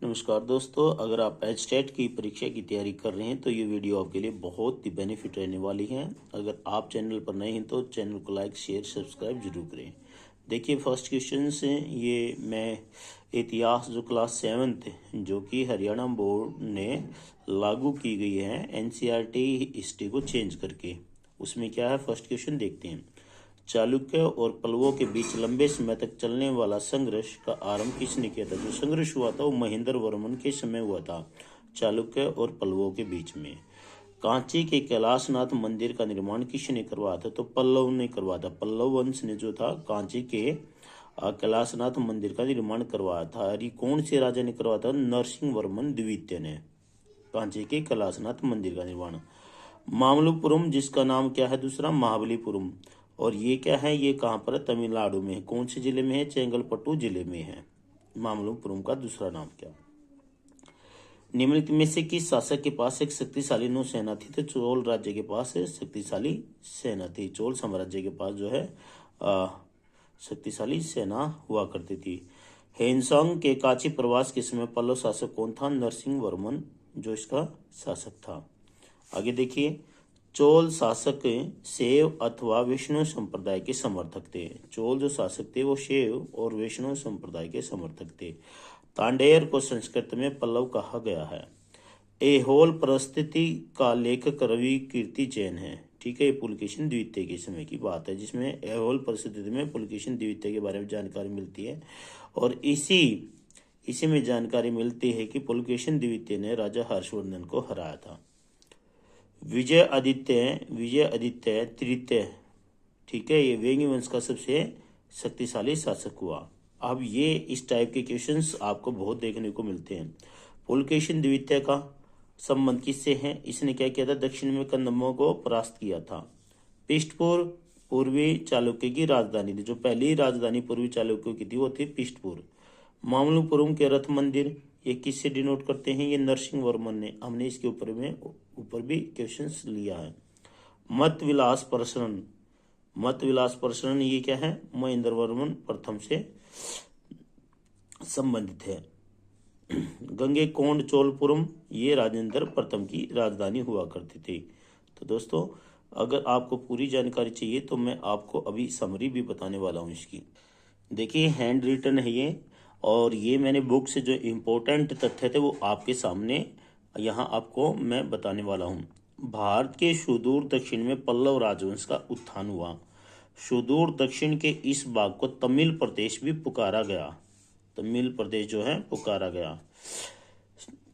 नमस्कार दोस्तों, अगर आप एचटेट की परीक्षा की तैयारी कर रहे हैं तो ये वीडियो आपके लिए बहुत ही बेनिफिट रहने वाली है। अगर आप चैनल पर नए हैं तो चैनल को लाइक शेयर सब्सक्राइब जरूर करें। देखिए फर्स्ट क्वेश्चन से ये मैं इतिहास जो क्लास 7th जो कि हरियाणा बोर्ड ने लागू की गई है एनसीईआरटी हिस्ट्री को चेंज करके, उसमें क्या है फर्स्ट क्वेश्चन देखते हैं। चालुक्य और पल्लवों के बीच लंबे समय तक चलने वाला संघर्ष का आरंभ किसने किया था? जो संघर्ष हुआ था वो महेंद्र वर्मन के समय हुआ था, चालुक्य और पल्लवों के बीच में। कांची के कैलाशनाथ मंदिर का निर्माण किसने करवाया था? तो पल्लव ने करवाया था। पल्लव वंश ने जो था कांची के कैलाशनाथ मंदिर का निर्माण करवाया था। और ये कौन से राजा ने करवाया था? नरसिंह वर्मन द्वितीय ने कांची के कैलाशनाथ मंदिर का निर्माण। मामल्लपुरम जिसका नाम क्या है दूसरा? महाबलीपुरम। और ये क्या है? ये कहाँ पर है? तमिलनाडु में है। कौन से जिले में है? चेंगलपट्टू जिले में है। मामल्लपुरम का दूसरा नाम क्या? निम्नलिखित में से किस शासक के पास एक शक्तिशाली नौसेना थी? तो चोल राज्य के पास शक्तिशाली सेना थी। चोल साम्राज्य के पास जो है शक्तिशाली सेना हुआ करती थी। हेनसोंग के कांची प्रवास के समय पल्लव शासक कौन था? नरसिंह वर्मन जो इसका शासक था। आगे देखिए, चोल शासक शैव अथवा वैष्णव संप्रदाय के समर्थक थे। चोल जो शासक थे वो शैव और वैष्णव संप्रदाय के समर्थक थे। तांडेयर को संस्कृत में पल्लव कहा गया है। एहोल परिस्थिति का लेखक रवि कीर्ति जैन है। ठीक है, ये पुलकेशिन द्वितीय के समय की बात है जिसमें एहोल परिस्थिति में पुलकेशिन द्वितीय के बारे में जानकारी मिलती है। और इसी में जानकारी मिलती है कि पुलकेशिन द्वितीय ने राजा हर्षवर्धन को हराया था। विजय आदित्य तृतीय, ठीक है, ये वेंगी वंश का सबसे शक्तिशाली शासक हुआ। अब ये इस टाइप के क्वेश्चंस आपको बहुत देखने को मिलते हैं। पुलकेशिन द्वितीय का संबंध किससे है? इसने क्या किया था? दक्षिण में कदंबों को परास्त किया था। पिष्टपुर पूर्वी चालुक्य की राजधानी थी। जो पहली राजधानी पूर्वी चालुक्य की थी वो थी पिष्टपुर। मामल्लपुरम के रथ मंदिर ये किससे डिनोट करते हैं? ये नरसिंह वर्मन ने। हमने इसके ऊपर भी क्वेश्चंस लिया है। मत विलास प्रसरण ये क्या है? महेंद्र वर्मन प्रथम से संबंधित है। गंगेकोंड चोलपुरम ये राजेंद्र प्रथम की राजधानी हुआ करती थी। तो दोस्तों, अगर आपको पूरी जानकारी चाहिए तो मैं आपको अभी समरी भी बताने वाला हूँ इसकी। देखिए हैंड रिटन है ये, और ये मैंने बुक से जो इम्पोर्टेंट तथ्य थे वो आपके सामने यहाँ आपको मैं बताने वाला हूँ। भारत के सुदूर दक्षिण में पल्लव राजवंश का उत्थान हुआ। सुदूर दक्षिण के इस भाग को तमिल प्रदेश भी पुकारा गया। तमिल प्रदेश जो है पुकारा गया।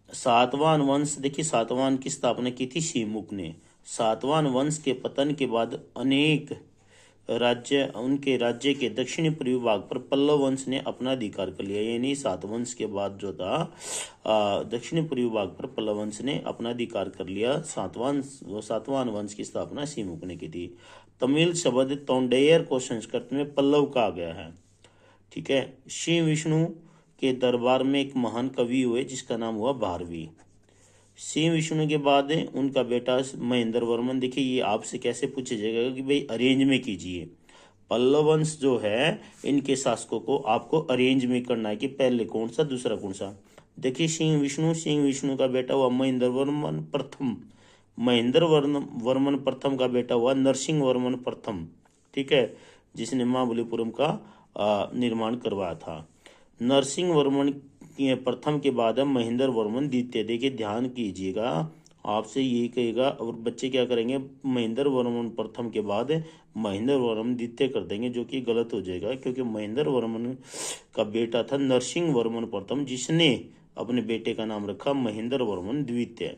सातवाहन वंश, देखिए सातवाहन की स्थापना की थी शिवमुख ने। सातवाहन वंश के पतन के बाद अनेक उनके राज्य के दक्षिणी पूर्वी भाग पर पल्लव वंश ने अपना अधिकार कर लिया। यानी सातवंश के बाद जो था दक्षिणी पूर्वी भाग पर पल्लव वंश ने अपना अधिकार कर लिया। सातवाहन वंश की स्थापना शिवमुख ने की थी। तमिल शब्द तोंडेयर को संस्कृत में पल्लव कहा गया है। ठीक है, शिव विष्णु के दरबार में एक महान कवि हुए जिसका नाम हुआ भारवी। शिव विष्णु के बाद उनका बेटा महेंद्र वर्मन। देखिए ये आपसे कैसे पूछा जाएगा कि भाई अरेंज में कीजिए। पल्लव वंश जो है इनके शासकों को आपको अरेंज में करना है कि पहले कौन सा दूसरा कौन सा। देखिए सिंह विष्णु का बेटा हुआ महेंद्र वर्मन प्रथम। महेंद्र वर्मन प्रथम का बेटा हुआ नरसिंह वर्मन प्रथम। ठीक है, जिसने महाबलीपुरम का निर्माण करवाया था। नरसिंह वर्मन प्रथम के बाद महेंद्र वर्मन द्वितीय। देखिए ध्यान कीजिएगा, आपसे यही कहेगा और बच्चे क्या करेंगे? महेंद्र वर्मन प्रथम के बाद महेंद्र वर्मन द्वितीय कर देंगे, जो कि गलत हो जाएगा क्योंकि महेंद्र वर्मन का बेटा था नरसिंह वर्मन प्रथम जिसने अपने बेटे का नाम रखा महेंद्र वर्मन द्वितीय।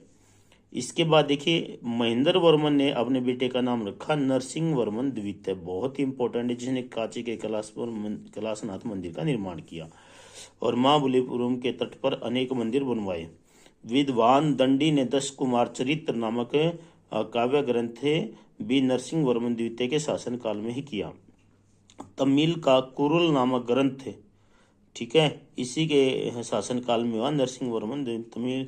इसके बाद देखिए महेंद्र वर्मन ने अपने बेटे का नाम रखा नरसिंह वर्मन द्वितीय। बहुत ही इंपॉर्टेंट है, जिसने कांची के कैलाशनाथ मंदिर का निर्माण किया और महाबलीपुरम के तट पर अनेक मंदिर बनवाए। विद्वान दंडी ने 10 कुमार चरित्र नामक काव्य ग्रंथ भी नरसिंह वर्मन द्वितीय के शासन काल में ही किया। तमिल का कुरुल नामक ग्रंथ, ठीक है, इसी के शासन काल में हुआ। नरसिंह वर्मन तमिल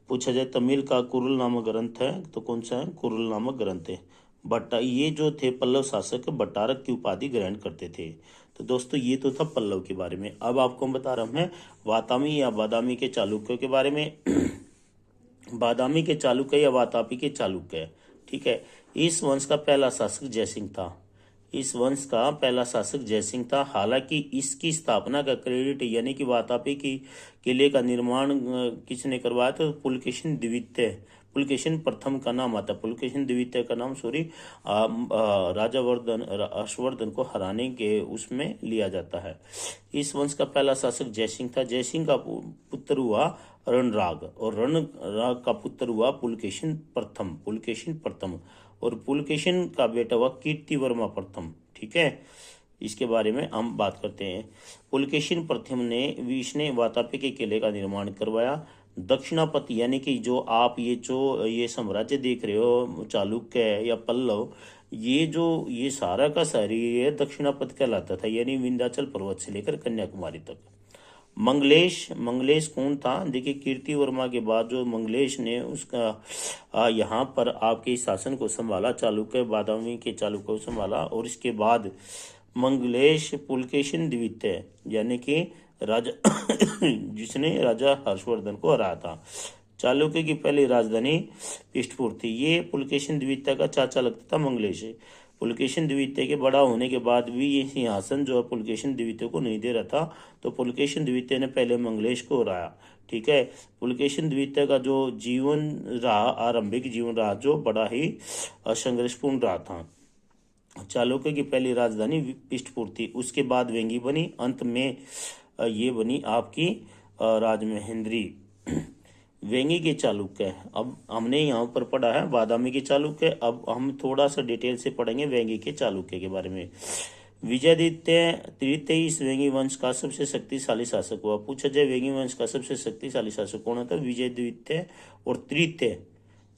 पूछा जाए तमिल का कुरुल नामक ग्रंथ है तो कौन सा है? कुरुल नामक ग्रंथ है। ये जो थे पल्लव शासक भट्टारक की उपाधि ग्रहण करते थे। तो दोस्तों ये तो था पल्लव के बारे में। अब आपको हम बता रहा हूँ वातामी या बादामी के चालुक्यों के बारे में। बादामी के चालुक्य या वातापी के चालुक्य, ठीक है। इस वंश का पहला शासक जयसिंह था। इस वंश का पहला शासक जयसिंह था। हालांकि इसकी स्थापना का क्रेडिट यानी कि वातापी की किले का निर्माण किसने करवाया था? पुलकेशिन द्वितीय, पुलकेशिन प्रथम का नाम आता है। पुलकेशिन द्वितीय का नाम राजा हर्षवर्धन को हराने के उसमें लिया जाता है। इस वंश का पहला शासक जयसिंह था। जयसिंह का पुत्र हुआ रणराग और रणराग का पुत्र हुआ पुलकेशिन प्रथम, पुलकेशिन प्रथम। और पुलकेशिन का बेटा हुआ कीर्तिवर्मा प्रथम, ठीक है। इसके बारे में हम बात करते हैं। पुलकेशिन प्रथम ने वातापी के किले का निर्माण करवाया। दक्षिणापथ यानी कि जो आप ये साम्राज्य देख रहे हो, चालुक्य या पल्लव, ये सारा का सारी ये दक्षिणापथ कहलाता था, यानी विंध्याचल पर्वत से लेकर कन्याकुमारी तक। मंगलेश कौन था? देखिए, कीर्तिवर्मा के बाद जो मंगलेश ने उसका यहाँ पर आपके शासन को संभाला, चालुक्य बादामी के चालुक्य को संभाला। और इसके बाद मंगलेश पुलकेशिन द्वितीय यानी कि राजा जिसने राजा हर्षवर्धन को हराया था। चालुक्य की पहली राजधानी इष्टपुर थी। ये पुलकेशिन द्वितीय का चाचा लगता था मंगलेश। पुलकेशिन द्वितीय के बड़ा होने के बाद भी ये सिंहासन जो है पुलकेशिन द्वितीय को नहीं दे रहा था, तो पुलकेशिन द्वितीय ने पहले मंगलेश को हराया, ठीक है। पुलकेशिन द्वितीय का जो जीवन रहा, आरंभिक जीवन रहा, जो बड़ा ही संघर्षपूर्ण रहा था। चालुक्य की पहली राजधानी इष्टपुर थी, उसके बाद वेंगी बनी, अंत में ये बनी आपकी राजमहेंद्री। वेंगी के चालुक्य, अब हमने यहाँ पर पढ़ा है बादामी के चालुक्य, अब हम थोड़ा सा डिटेल से पढ़ेंगे वेंगी के चालुक्य के बारे में। विजयादित्य तृतीय इस वेंगी वंश का सबसे शक्तिशाली शासक हुआ। पूछा जाए वेंगी वंश का सबसे शक्तिशाली शासक कौन था? विजयादित्य और तृतीय,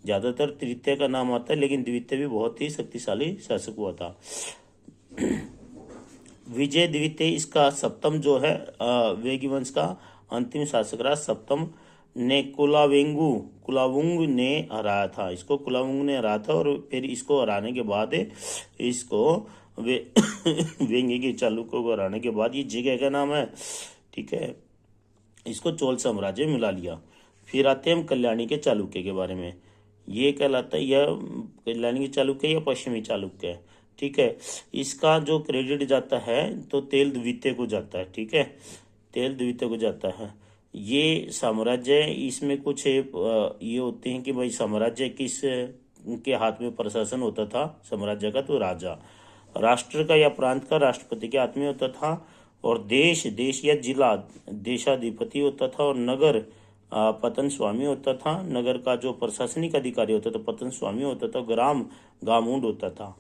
ज्यादातर तृतीय का नाम आता है, लेकिन द्वितीय भी बहुत ही शक्तिशाली शासक हुआ था। विजय द्वितीय इसका सप्तम जो है वेंगी वंश का अंतिम शासक रहा। सप्तम ने कुलावुंग ने हराया था, इसको कुलावुंग ने हराया था। और फिर इसको हराने के बाद इसको वेंगी के चालुक्यों को हराने के बाद, ये जगह का नाम है, ठीक है, इसको चोल साम्राज्य मिला लिया। फिर आते हैं हम कल्याणी के चालुक्य के बारे में। ये कहलाता है यह कल्याणी के चालुक्य या पश्चिमी चालुक्य, ठीक है। इसका जो क्रेडिट जाता है तो तेल द्वितीय को जाता है, ठीक है, तेल द्वितीय को जाता है। ये साम्राज्य, इसमें कुछ ये होते हैं कि भाई साम्राज्य किस के हाथ में प्रशासन होता था साम्राज्य का? तो राजा, राष्ट्र का या प्रांत का राष्ट्रपति के हाथ में होता था। और देश या जिला देशाधिपति होता था। और नगर पतन स्वामी होता था। नगर का जो प्रशासनिक अधिकारी होता था पतन स्वामी होता था। ग्राम गामुंड होता था।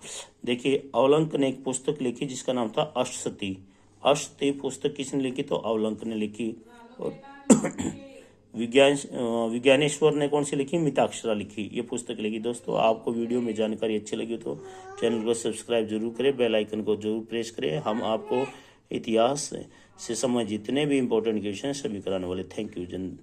देखिए, अवलंक ने एक पुस्तक लिखी जिसका नाम था अष्टसती। अष्टसती पुस्तक किसने लिखी? तो अवलंक ने लिखी। और विज्ञानेश्वर ने कौन सी लिखी? मिताक्षरा लिखी, ये पुस्तक लिखी। दोस्तों, आपको वीडियो में जानकारी अच्छी लगी तो चैनल को सब्सक्राइब जरूर करें, बेल आइकन को जरूर प्रेस करें। हम आपको इतिहास से संबंधित जितने भी इंपॉर्टेंट क्वेश्चन सभी कराने वाले। Thank you. जय हिंद।